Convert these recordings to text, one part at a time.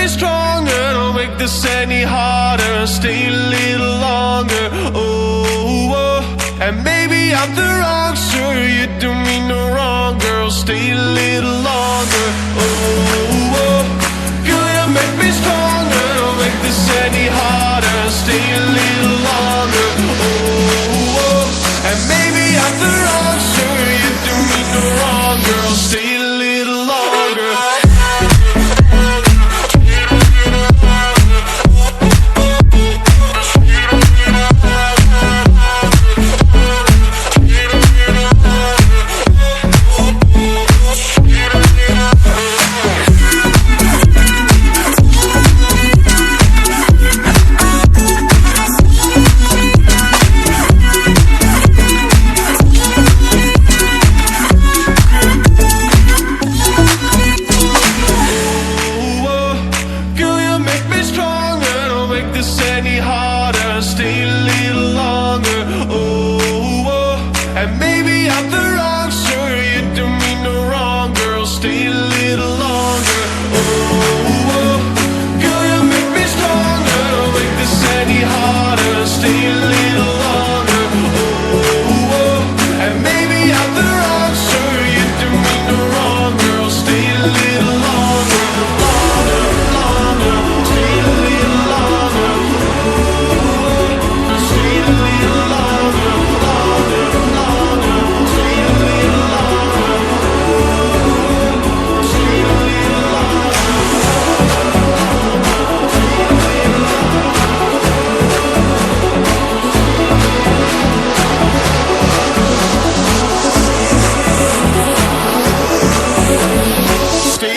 me stronger, don't make this any harder. Stay a little longer, oh, oh. And maybe I'm the wrong, sure you do me no wrong, girl. Stay a little longer, oh, oh. Girl, you make me stronger, don't make this any harder. Stay a little longer, oh, oh. And maybe I'm the wrong, sure you do me no wrong, girl. Stay a little longer. Any harder, stay a little longer, oh, oh. And maybe I'm the wrong, sure you do me no wrong, girl. Stay a little longer, oh, oh. Girl, you make me stronger, don't make this any harder. Stay a little longer, oh, oh. And maybe I'm the wrong, sure you do me no wrong, girl. Stay a little longer, longer, longer. Stay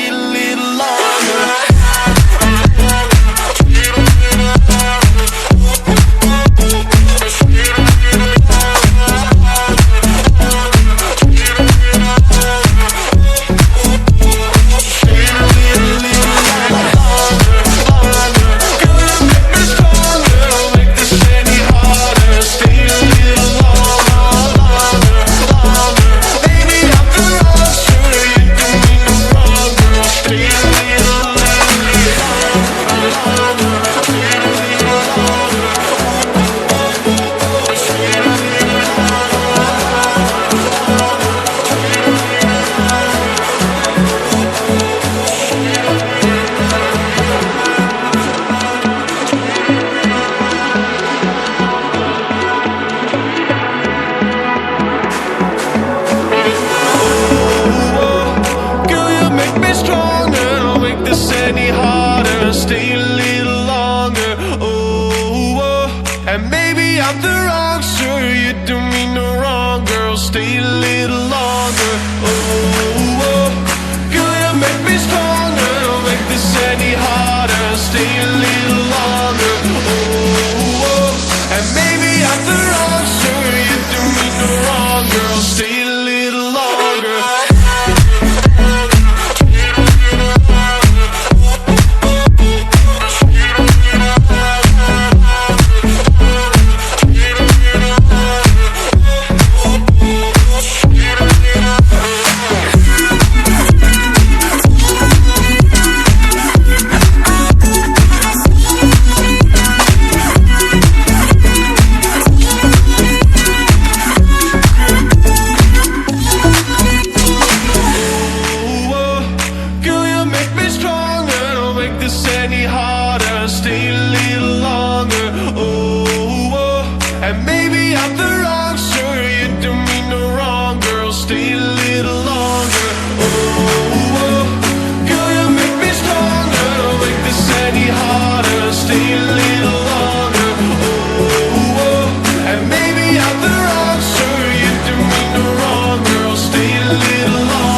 a little longer. Any harder, stay a little longer, oh, oh. And maybe I'm the wrong, sure you do me no wrong, girl. Stay a little longer, oh, oh. Girl, you make me stronger, don't make this any harder. Stay a little longer, oh, oh. And maybe I'm the wrong, sure you do me no wrong, girl. Stay a little longer. Any harder, stay a little longer, oh, oh. And maybe I'm the wrong, sure you do me no wrong, girl. Stay a little longer, oh, oh. Girl, you make me stronger, don't make this any harder. Stay a little longer, oh, oh. And maybe I'm the wrong, sure you do me no wrong, girl. Stay a little longer.